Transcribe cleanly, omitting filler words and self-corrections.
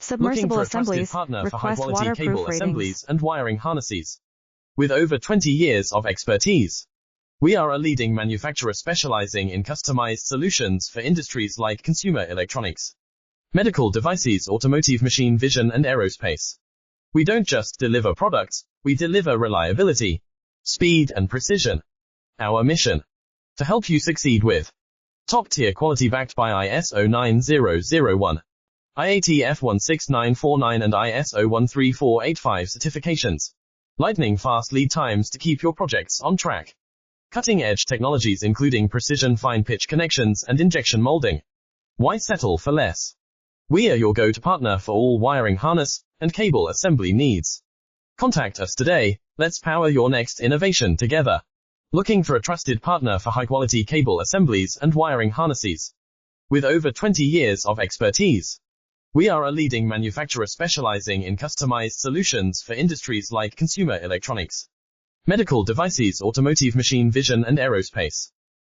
Submersible Looking for a trusted assemblies partner for request high-quality waterproof cable ratings. assemblies and wiring harnesses. With over 20 years of expertise, we are a leading manufacturer specializing in customized solutions for industries like consumer electronics, medical devices, automotive, machine vision, and aerospace. We don't just deliver products, we deliver reliability, speed, and precision. Our mission: to help you succeed with top-tier quality backed by ISO 9001, IATF 16949 and ISO 13485 certifications. Lightning fast lead times to keep your projects on track. Cutting-edge technologies including precision fine-pitch connections and injection molding. Why settle for less? We are your go-to partner for all wiring harness and cable assembly needs. Contact us today. Let's power your next innovation together. Looking for a trusted partner for high-quality cable assemblies and wiring harnesses. With over 20 years of expertise, we are a leading manufacturer specializing in customized solutions for industries like consumer electronics, medical devices, automotive, machine vision, and aerospace.